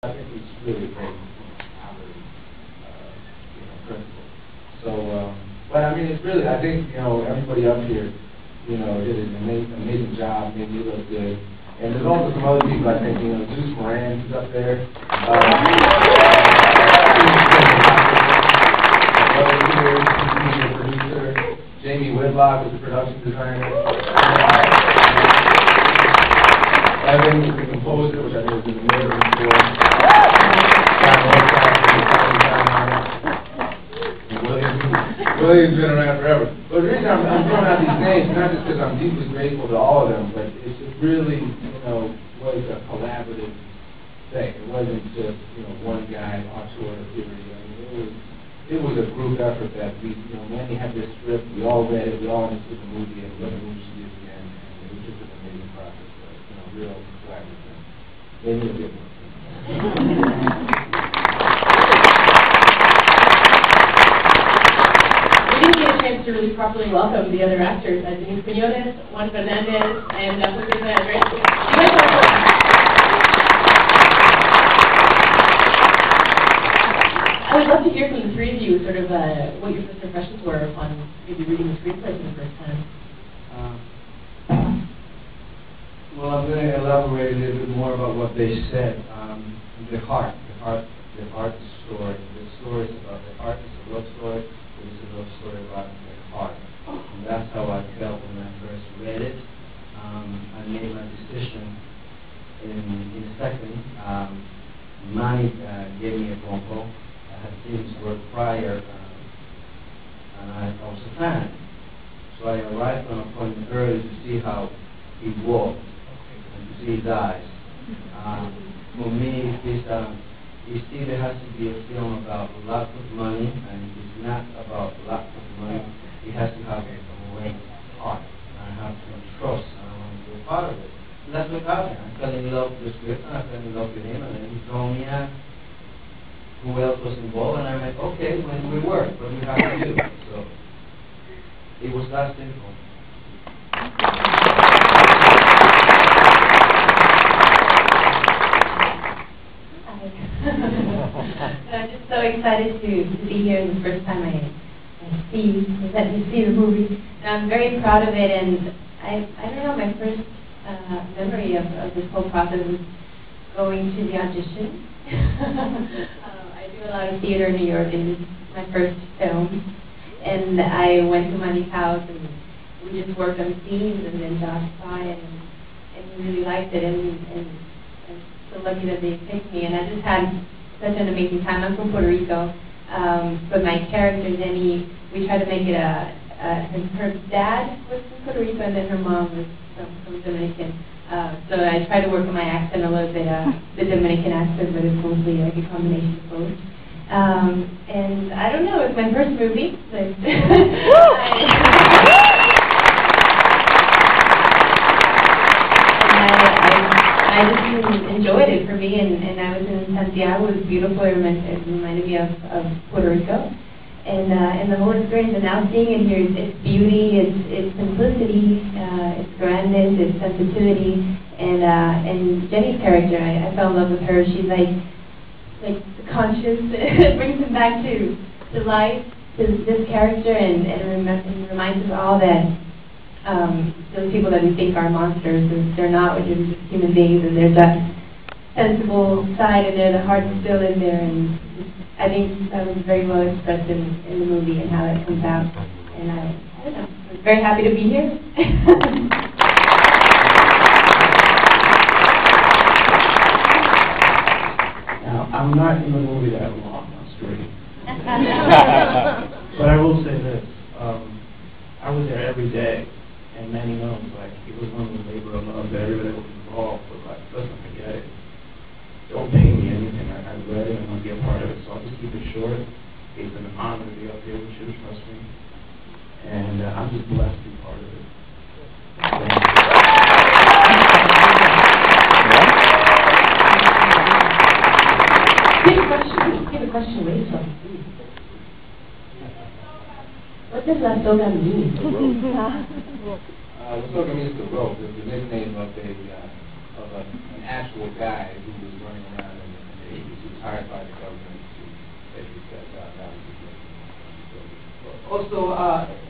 I think it's really great operating, principle. So, but I mean, it's really, I think, everybody up here, did an amazing job, made me look good. And there's also some other people, I think, Juice Moran, who's up there. He's the producer. Jamie Whitlock is the production designer. Evan is the composer, which I think is an amazing score. William's been around forever. But the reason I'm throwing out these names, not just because I'm deeply grateful to all of them, but it really, was a collaborative thing. It wasn't just, one guy offshore theory. I mean, it was a group effort that we, Manny had this script, we all read it, we all understood the movie, and what the movie she did again, and it was just an amazing process. Real collaborative thing. Maybe a good one. We didn't get a chance to really properly welcome the other actors, Denise Quinones, Juan Fernandez, and Jose Andres. I would love to hear from the three of you sort of what your first impressions were upon maybe reading the screenplay for the first time. Well, I'm going to elaborate a little bit more about what they said. The heart story. The story is about the heart. It's a love story. It's a love story about the heart. And that's how I felt when I first read it. I made my decision in a second. Manny gave me a phone call. I had seen his work prior, and I was a fan. So I arrived on appointment early to see how he walked and to see his eyes. For me, it still has to be a film about lots of money, and it's not about lots of money. It has to have a great heart. I have to trust, and I want to be a part of it. And that's what happened. I fell in love with the script, and I fell in love with him, and then he told me who else was involved, and I'm like, okay, when we work, what do we have to do? So it was that simple. I'm just so excited to be here the first time I see the movie. And I'm very proud of it, and I don't know, my first memory of this whole process was going to the audition. I do a lot of theater in New York, and this is my first film. And I went to Manny's house, and we just worked on scenes, and then Josh saw it, and he really liked it, and I'm so lucky that they picked me. And I just had such an amazing time. I'm from Puerto Rico, but my character, Jenny, we tried to make it her dad was from Puerto Rico, and then her mom was from Dominican. So I tried to work on my accent a little bit, the Dominican accent, but it's mostly like a combination of both. And I don't know, it's my first movie. But I just enjoyed it for me, and I was in Santiago. It was beautiful. It reminded me of Puerto Rico. And the whole experience, and now seeing it here, it's beauty, it's simplicity, it's grandness, it's sensitivity, and Jenny's character, I fell in love with her. She's like the conscious, it brings him back to life, to this character, and reminds us all that those people that we think are monsters, they're not, they're just human beings, and there's that sensible side in there, the heart is still in there, and I think that was very well expressed in the movie and how that comes out. And I don't know, I'm very happy to be here. Now, I'm not in the movie that long on screen. But I will say this, I was there every day, and Manny knows, it was one of the labor of love that everybody was involved, but let's not forget it. Don't pay me anything. I read it and I want to be a part of it, so I'll just keep it short. It's been an honor to be up here with you, trust me. And I'm just blessed to be part of it. Give a question away from me. What does La Soga mean? La Soga means the rope. It's the nickname of an actual guy who was running around in hired by the government to basically set that was the Also,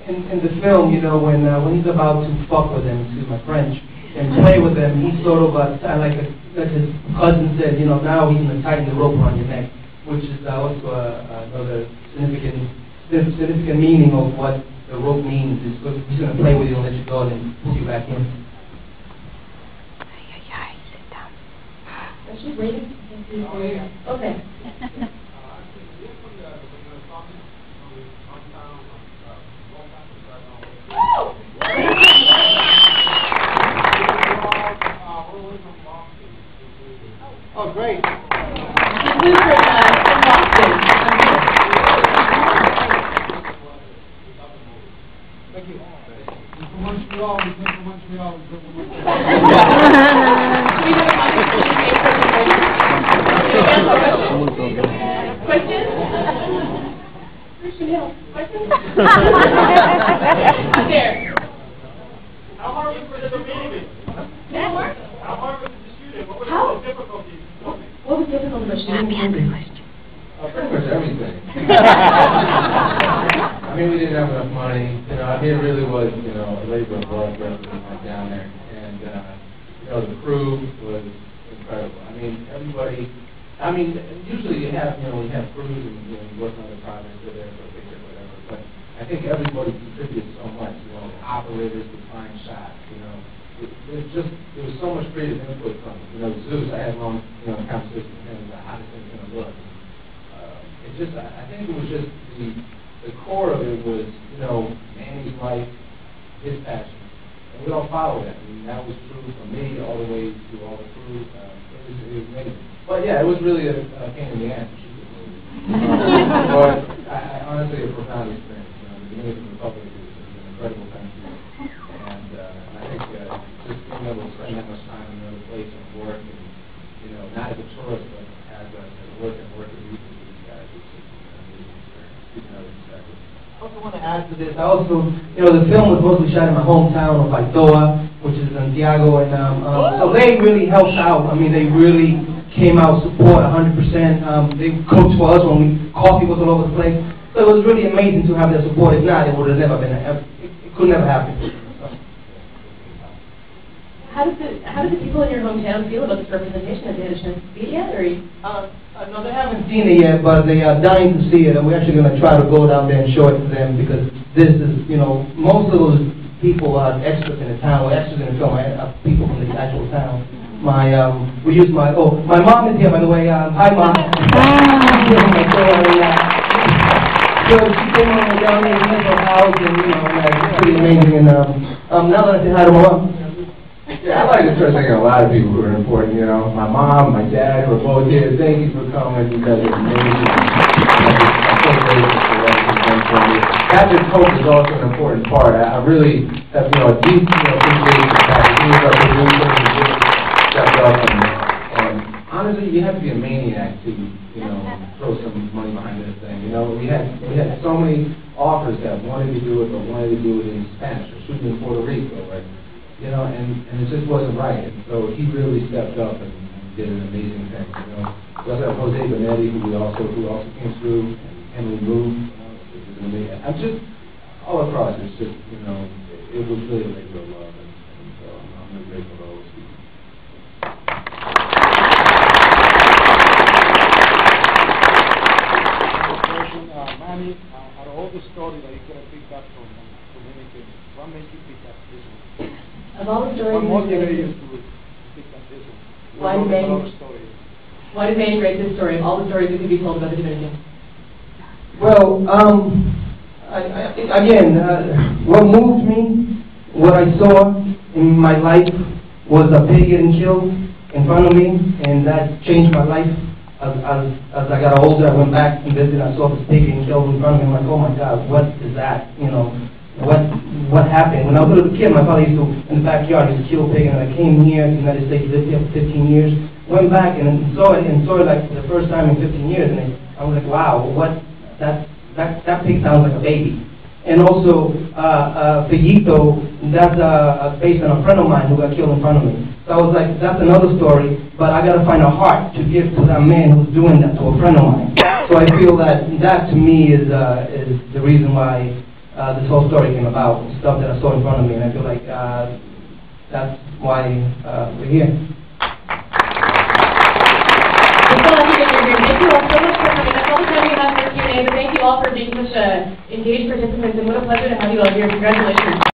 in the film, you know, when he's about to fuck with him, excuse my French, and play with him, he sort of like his cousin said, you know, now he's going to tighten the rope around your neck, which is also another significant meaning of what the rope means. Is he's going to play with you and let you go and then pull you back in. Sit down. Is she waiting? Oh, yeah. Okay. Oh, great. This is from Boston. Thank you. From Montreal, we came from Montreal. Questions? Chanel, questions? There. How hard was it for the meeting? How hard was it to shoot it? What were the difficulties? What was difficult about shooting? Pretty much everything. I mean, we didn't have enough money. You know, it really was, you know, a labor of love for everyone went down there. And, you know, the crew was incredible. I mean, everybody, I mean, usually you have crews and, you know, you work on the projects, they're there for a picture or whatever. But I think everybody contributed so much, you know, the operators would find shots, you know. There was so much creative input from, you know, Zeus. I had long, you know, conversations with him about how this thing's going to look. I think it was just the core of it was, you know, Manny's life, his passion. And we all followed that. I mean, that was true for me all the way to all the crew. It was amazing. But yeah, it was really a pain in the ass to shoot this movie. But I honestly, a profound experience. You know, the Dominican Republic is an incredible country. And I think just being able to spend that much time in another place and work, and, you know, not as a tourist, but as a work with you. I also want to add to this. I also, you know, the film was mostly shot in my hometown of Baitoa, which is Santiago, and so they really helped out. I mean, they really came out support 100%. They coached for us when we coffee was all over the place. So it was really amazing to have their support. If not, it would have never been. It could never happen. How did the people in your hometown feel about this representation? Have they had a chance to see it yet, or? No, they haven't seen it yet, but they are dying to see it, and we're actually going to try to go down there and show it to them, because this is, you know, most of those people are extras in the town, or extras in the film, people from the actual town. My mom is here, by the way. Hi, Mom. So she came over down here to her house, and, you know, it's pretty amazing, and now that I say hi to my mom. Yeah, I'd like to start thanking a lot of people who are important, you know. My mom, my dad, who are both here. Thank you for coming. You guys are amazing. I'm so grateful for what you've done for me. Patrick's hope is also an important part. I really have, you know, a deep, you know, appreciation for Patrick. He was our producer. He really stepped up. And honestly, you have to be a maniac to, you know, throw some money behind this thing. You know, we had so many offers that wanted to do it, but wanted to do it in Spanish, or shooting in Puerto Rico, right? You know, and it just wasn't right. And so he really stepped up and did an amazing thing. You know, we also have Jose Benetti, who also came through, and Emily Wu. It was amazing. I'm just all across. It's just, you know, it was really a labor of love, and so I'm really grateful to all those people. Manny, out of all the stories that you could have picked up from Dominican, what made you pick up this one? Of all the stories, What motivated you to pick up this one? Why did Manny write this story? Of all the stories that could be told about the Dominican. Well, what moved me, what I saw in my life was a pig getting killed in front of me, and that changed my life. As I got older, I went back and visited, I saw this pig getting killed in front of me. I'm like, oh my God, what is that? You know, what happened? When I was a little kid, my father used to, in the backyard, he used to kill pig, and I came here to the United States, lived here for 15 years, went back and saw it like for the first time in 15 years, and I was like, wow, that pig sounds like a baby. And also, Pellito, that's based on a friend of mine who got killed in front of me. So I was like, that's another story, but I got to find a heart to give to that man who's doing that to a friend of mine. So I feel that to me is the reason why this whole story came about, stuff that I saw in front of me, and I feel like that's why we're here. We're so lucky that you're here. Thank you all so much for coming. That's all the time we have for Q&A, but thank you all for being such engaged participants, and what a pleasure to have you all here. Congratulations.